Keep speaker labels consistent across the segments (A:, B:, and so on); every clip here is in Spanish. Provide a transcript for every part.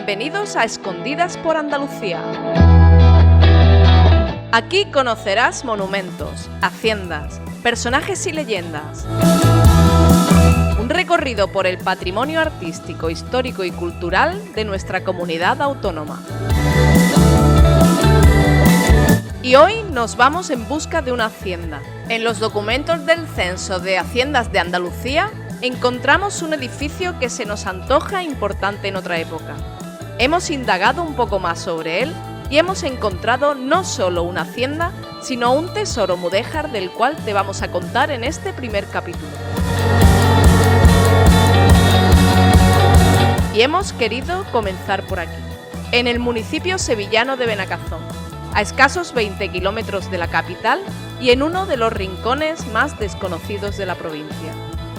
A: Bienvenidos a Escondidas por Andalucía. Aquí conocerás monumentos, haciendas, personajes y leyendas. Un recorrido por el patrimonio artístico, histórico y cultural de nuestra comunidad autónoma. Y hoy nos vamos en busca de una hacienda. En los documentos del Censo de Haciendas de Andalucía encontramos un edificio que se nos antoja importante en otra época. Hemos indagado un poco más sobre él y hemos encontrado no solo una hacienda, sino un tesoro mudéjar del cual te vamos a contar en este primer capítulo. Y hemos querido comenzar por aquí, en el municipio sevillano de Benacazón, a escasos 20 kilómetros de la capital y en uno de los rincones más desconocidos de la provincia,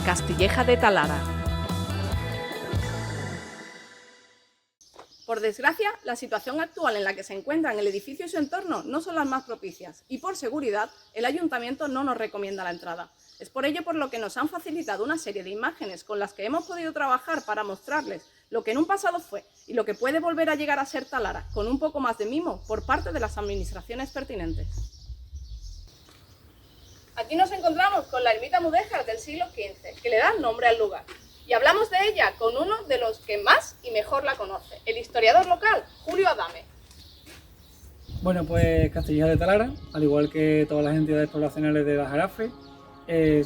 A: Castilleja de Talara.
B: Por desgracia, la situación actual en la que se encuentran el edificio y su entorno no son las más propicias y por seguridad el ayuntamiento no nos recomienda la entrada. Es por ello por lo que nos han facilitado una serie de imágenes con las que hemos podido trabajar para mostrarles lo que en un pasado fue y lo que puede volver a llegar a ser Talara, con un poco más de mimo por parte de las administraciones pertinentes. Aquí nos encontramos con la ermita mudéjar del siglo XV, que le da nombre al lugar. Y hablamos de ella con uno de los que más y mejor la conoce, el historiador local, Julio Adame.
C: Bueno, pues Castilleja de Talara, al igual que todas las entidades poblacionales de la Jarafe,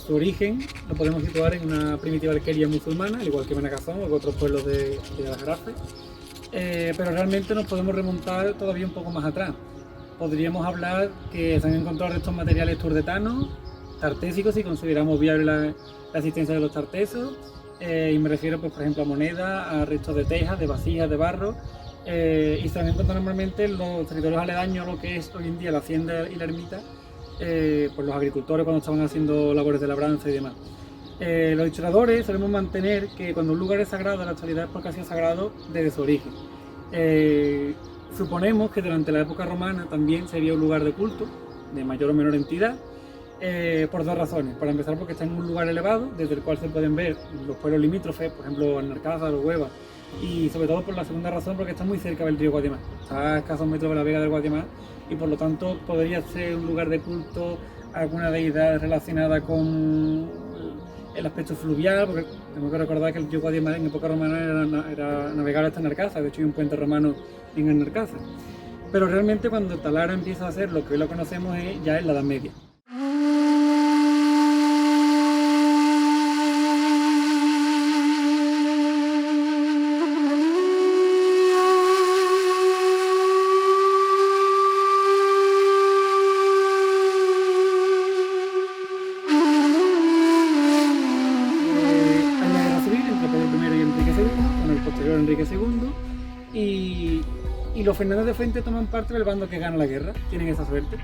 C: su origen lo podemos situar en una primitiva alquería musulmana, al igual que Benacazón o otros pueblos de la Jarafe, pero realmente nos podemos remontar todavía un poco más atrás. Podríamos hablar que se han encontrado estos materiales turdetanos, tartésicos, si consideramos viable la existencia de los tartesos, y me refiero, pues, por ejemplo, a monedas, a restos de tejas, de vasijas, de barro, y se han encontrado normalmente en los territorios aledaños a lo que es hoy en día la hacienda y la ermita, por los agricultores cuando estaban haciendo labores de labranza y demás. Los historiadores solemos mantener que cuando un lugar es sagrado, en la actualidad es porque ha sido sagrado desde su origen. Suponemos que durante la época romana también sería un lugar de culto, de mayor o menor entidad, por dos razones. Para empezar, porque está en un lugar elevado, desde el cual se pueden ver los pueblos limítrofes, por ejemplo, Alnarcázar o Huelva, y sobre todo por la segunda razón, porque está muy cerca del río Guadiamar. Está a escasos metros de la vega del Guadiamar y por lo tanto podría ser un lugar de culto a alguna deidad relacionada con el aspecto fluvial, porque tenemos que recordar que el río Guadiamar en época romana era navegable hasta Alnarcázar, de hecho hay un puente romano en Alnarcázar. Pero realmente cuando Talara empieza a ser lo que hoy lo conocemos ya es la Edad Media. Enrique II y los Fernández de Fuente toman parte del bando que gana la guerra, tienen esa suerte.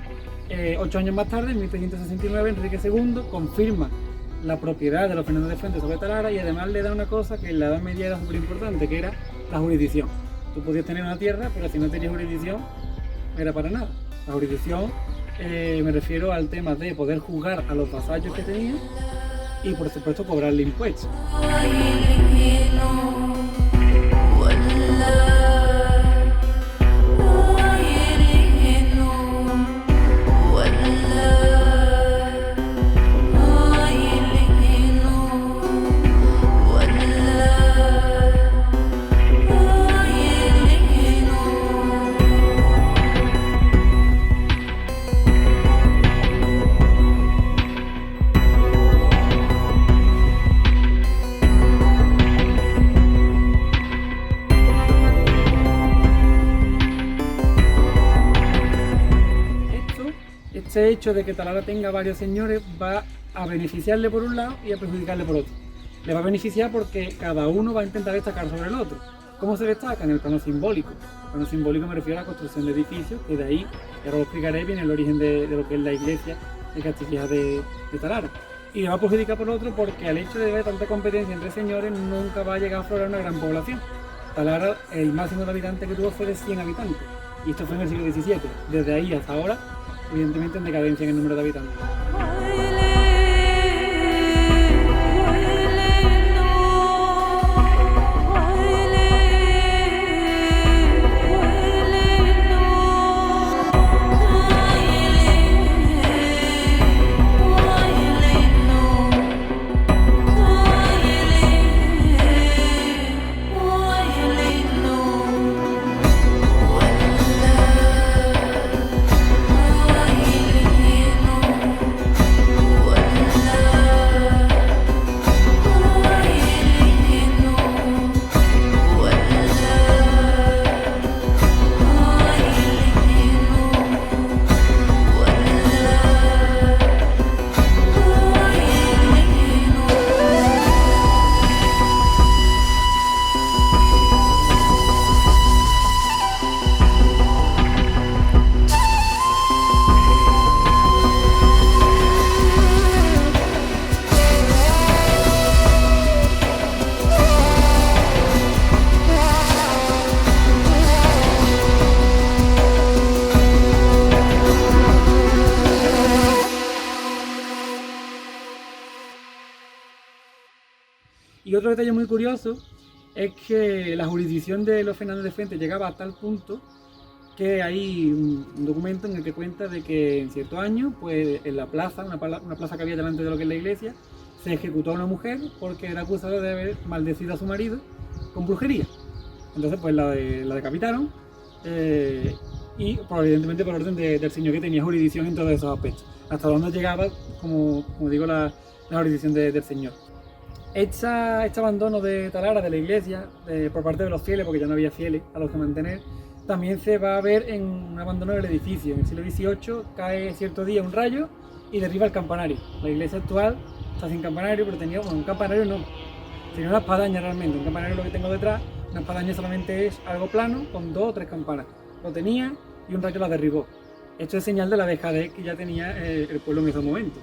C: 8 años más tarde, en 1369, Enrique II confirma la propiedad de los Fernández de Fuente sobre Talara y además le da una cosa que en la Edad Media era súper importante, que era la jurisdicción. Tú podías tener una tierra, pero si no tenías jurisdicción, no era para nada. La jurisdicción, me refiero al tema de poder juzgar a los vasallos que tenían y por supuesto cobrarle impuestos. Este hecho de que Talara tenga varios señores va a beneficiarle por un lado y a perjudicarle por otro. Le va a beneficiar porque cada uno va a intentar destacar sobre el otro. ¿Cómo se destaca? En el plano simbólico. El plano simbólico me refiero a la construcción de edificios, que de ahí, ahora lo explicaré bien, el origen de lo que es la iglesia de Castilleja de Talara. Y le va a perjudicar por otro porque al hecho de haber tanta competencia entre señores nunca va a llegar a aflorar una gran población. Talara, el máximo de habitantes que tuvo fue de 100 habitantes. Y esto fue en el siglo XVII. Desde ahí hasta ahora, evidentemente en decadencia en el número de habitantes. Y otro detalle muy curioso es que la jurisdicción de los Fernández de Fuentes llegaba a tal punto que hay un documento en el que cuenta de que en cierto año, pues en la plaza, una plaza que había delante de lo que es la iglesia, se ejecutó a una mujer porque era acusada de haber maldecido a su marido con brujería. Entonces pues la decapitaron y evidentemente por orden del señor que tenía jurisdicción en todos esos aspectos. Hasta donde llegaba, como digo, la jurisdicción del señor. Este abandono de Talara, de la iglesia, por parte de los fieles, porque ya no había fieles a los que mantener, también se va a ver en un abandono del edificio. En el siglo XVIII cae cierto día un rayo y derriba el campanario. La iglesia actual está sin campanario, pero tenía, bueno, un campanario no, tenía una espadaña realmente. Un campanario, lo que tengo detrás, una espadaña solamente es algo plano con 2 o 3 campanas. Lo tenía y un rayo la derribó. Esto es señal de la dejadez que ya tenía el pueblo en esos momentos.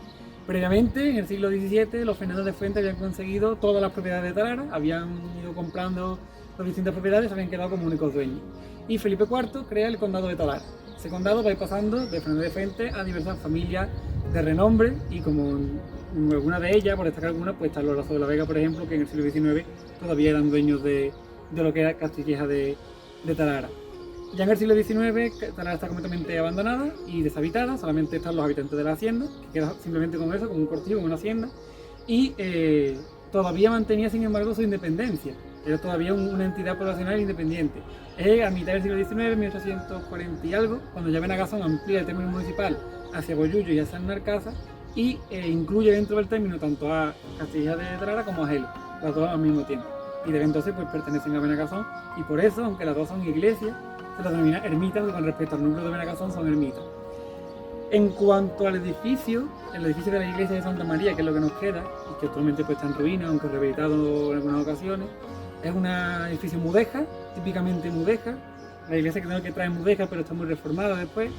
C: Previamente, en el siglo XVII, los Fernández de Fuentes habían conseguido todas las propiedades de Talara, habían ido comprando las distintas propiedades, habían quedado como únicos dueños. Y Felipe IV crea el condado de Talara. Ese condado va a ir pasando de Fernández de Fuentes a diversas familias de renombre, y como alguna de ellas, por destacar algunas, pues está Lorenzo de la Vega, por ejemplo, que en el siglo XIX todavía eran dueños de lo que era Castilleja de Talara. Ya en el siglo XIX Talara está completamente abandonada y deshabitada, solamente están los habitantes de la hacienda, que queda simplemente como eso, como un cortijo, como una hacienda, y todavía mantenía sin embargo su independencia, era todavía una entidad poblacional independiente. A mitad del siglo XIX, 1840 y algo, cuando ya Benagazón amplía el término municipal hacia Bollullo y hacia Narcaza, y incluye dentro del término tanto a Castilleja de Talara como a Gelo, las dos al mismo tiempo. Y desde entonces pues pertenecen a Benagazón, y por eso, aunque las dos son iglesias, se las denomina ermitas, porque con respecto al núcleo de Benagazón son ermitas. En cuanto al edificio, el edificio de la iglesia de Santa María, que es lo que nos queda, y que actualmente pues, está en ruina, aunque rehabilitado en algunas ocasiones, es un edificio mudéjar, típicamente mudéjar. La iglesia creo que trae mudéjar, pero está muy reformada después.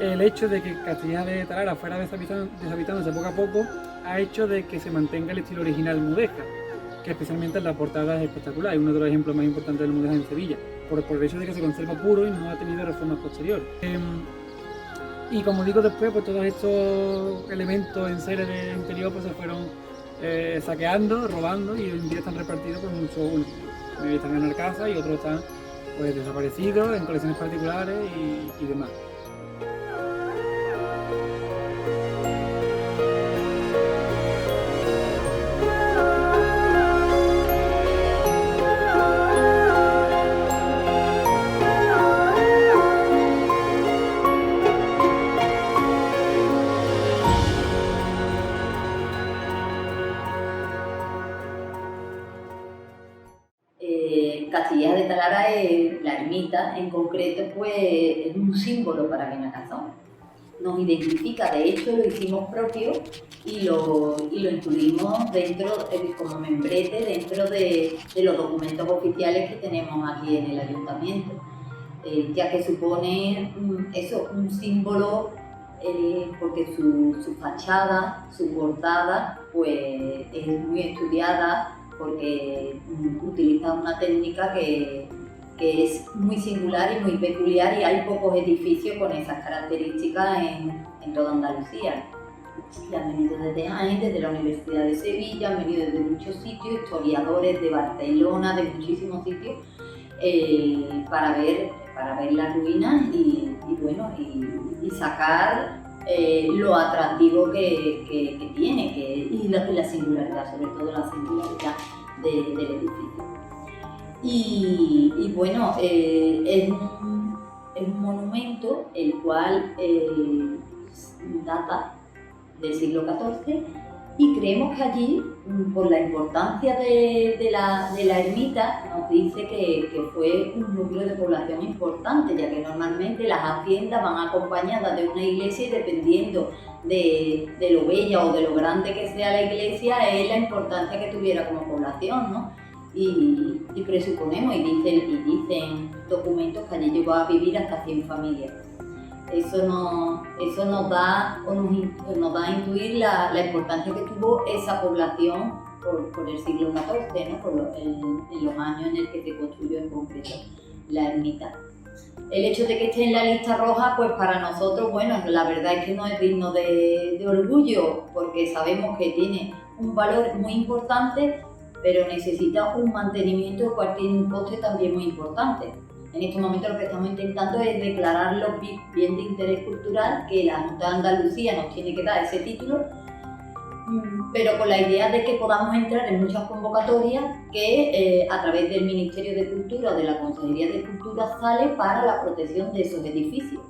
C: El hecho de que Castilleja de Talara fuera deshabitándose poco a poco ha hecho de que se mantenga el estilo original mudéjar, que especialmente en la portada es espectacular, es uno de los ejemplos más importantes del mudéjar en Sevilla, por el hecho de que se conserva puro y no ha tenido reformas posteriores. Y como digo después, pues todos estos elementos en serie de interior pues se fueron saqueando, robando, y hoy en día están repartidos por muchos, unos están en Narcaza y otros están pues desaparecidos en colecciones particulares y demás.
D: Castilleja de Talara, la ermita en concreto, pues es un símbolo para Benagazón. Nos identifica, de hecho lo hicimos propio y lo incluimos dentro, como membrete, dentro de los documentos oficiales que tenemos aquí en el ayuntamiento, ya que supone eso, un símbolo, porque su fachada, su portada, pues es muy estudiada, porque utiliza una técnica que es muy singular y muy peculiar, y hay pocos edificios con esas características en toda Andalucía. Y han venido desde Jaén, desde la Universidad de Sevilla, han venido desde muchos sitios, historiadores de Barcelona, de muchísimos sitios, para ver las ruinas y sacar lo atractivo que tiene, y la singularidad, sobre todo la singularidad del edificio. Y bueno, es un monumento el cual data del siglo XIV, y creemos que allí, por la importancia de la ermita, nos dice que fue un núcleo de población importante, ya que normalmente las haciendas van acompañadas de una iglesia, y dependiendo de lo bella o de lo grande que sea la iglesia, es la importancia que tuviera como población, ¿no? Y presuponemos, y dicen documentos, que allí llegó a vivir hasta 100 familias. Eso nos da a intuir la importancia que tuvo esa población por el siglo XIV, ¿no? En los años en el que se construyó en concreto la ermita. El hecho de que esté en la lista roja, pues para nosotros, bueno, la verdad es que no es digno de orgullo, porque sabemos que tiene un valor muy importante, pero necesita un mantenimiento el cual tiene un coste también muy importante. En este momento lo que estamos intentando es declararlo bien de interés cultural, que la Junta de Andalucía nos tiene que dar ese título, pero con la idea de que podamos entrar en muchas convocatorias que a través del Ministerio de Cultura o de la Consejería de Cultura sale para la protección de esos edificios.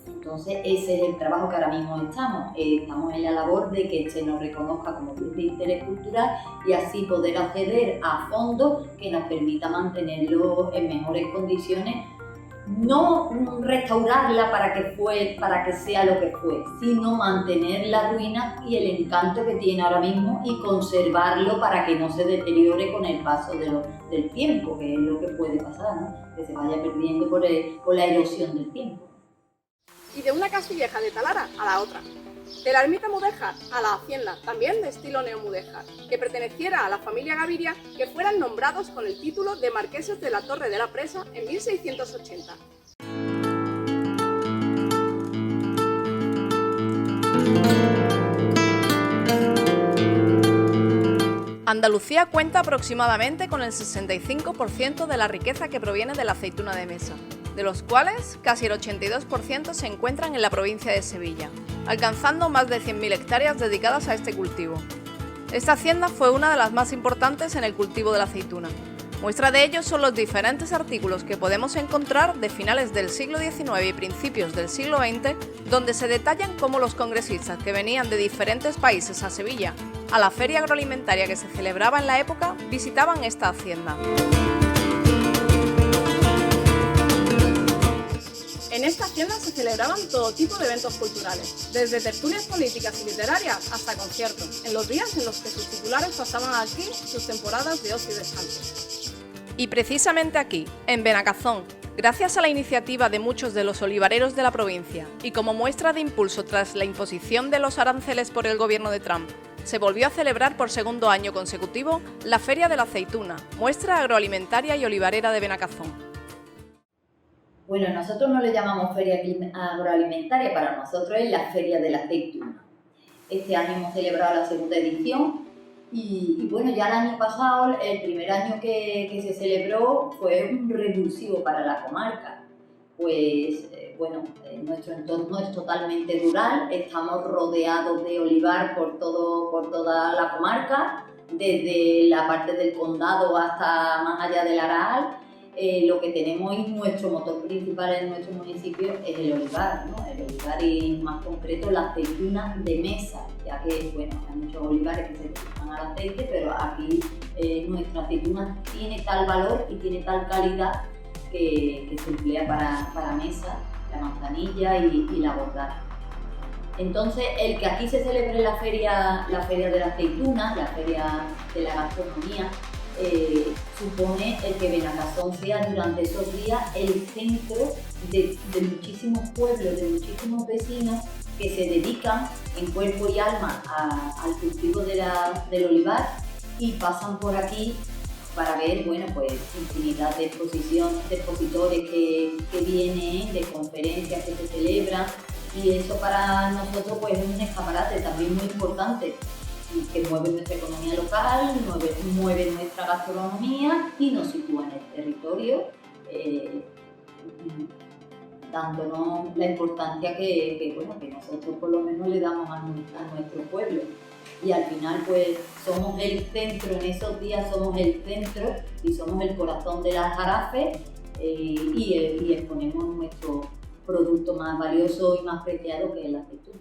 D: Entonces ese es el trabajo que ahora mismo estamos en la labor de que se nos reconozca como bien de interés cultural y así poder acceder a fondos que nos permita mantenerlo en mejores condiciones, no restaurarla para que sea lo que fue, sino mantener la ruina y el encanto que tiene ahora mismo y conservarlo para que no se deteriore con el paso del tiempo, que es lo que puede pasar, ¿no? Que se vaya perdiendo por la erosión del tiempo.
B: Y de una castilleja de Talara a la otra. De la ermita mudéjar a la hacienda, también de estilo neomudéjar, que perteneciera a la familia Gaviria, que fueran nombrados con el título de marqueses de la Torre de la Presa en 1680.
A: Andalucía cuenta aproximadamente con el 65% de la riqueza que proviene de la aceituna de mesa, de los cuales casi el 82% se encuentran en la provincia de Sevilla, alcanzando más de 100.000 hectáreas dedicadas a este cultivo. Esta hacienda fue una de las más importantes en el cultivo de la aceituna. Muestra de ello son los diferentes artículos que podemos encontrar de finales del siglo XIX y principios del siglo XX, donde se detallan cómo los congresistas que venían de diferentes países a Sevilla, a la feria agroalimentaria que se celebraba en la época, visitaban esta hacienda.
B: En esta hacienda se celebraban todo tipo de eventos culturales, desde tertulias políticas y literarias hasta conciertos, en los días en los que sus titulares pasaban aquí sus temporadas de ocio y descanso.
A: Y precisamente aquí, en Benacazón, gracias a la iniciativa de muchos de los olivareros de la provincia y como muestra de impulso tras la imposición de los aranceles por el gobierno de Trump, se volvió a celebrar por segundo año consecutivo la Feria de la Aceituna, muestra agroalimentaria y olivarera de Benacazón.
D: Bueno, nosotros no le llamamos feria agroalimentaria, para nosotros es la Feria de la Aceituna. Este año hemos celebrado la segunda edición y bueno, ya el año pasado, el primer año que se celebró fue un revulsivo para la comarca. Pues bueno, nuestro entorno es totalmente rural, estamos rodeados de olivar por toda la comarca, desde la parte del condado hasta más allá del Aral. Lo que tenemos y nuestro motor principal en nuestro municipio es el olivar, ¿no? El olivar y más concreto la aceituna de mesa, ya que bueno, hay muchos olivares que se dedican al aceite, pero aquí nuestra aceituna tiene tal valor y tiene tal calidad que se emplea para mesa, la manzanilla y la bordada. Entonces, el que aquí se celebre la feria de la aceituna, la feria de la gastronomía, supone el que Benacazón sea durante esos días el centro de muchísimos pueblos, de muchísimos vecinos que se dedican en cuerpo y alma al cultivo del olivar y pasan por aquí para ver, bueno, pues infinidad de exposiciones, de expositores que vienen, de conferencias que se celebran, y eso para nosotros pues es un escaparate también muy importante que mueve nuestra economía local, mueve nuestra gastronomía y nos sitúa en el territorio, dándonos la importancia que nosotros por lo menos le damos a nuestro pueblo. Y al final pues somos el centro, en esos días somos el centro y somos el corazón del Aljarafe y exponemos nuestro producto más valioso y más preciado, que es la aceituna.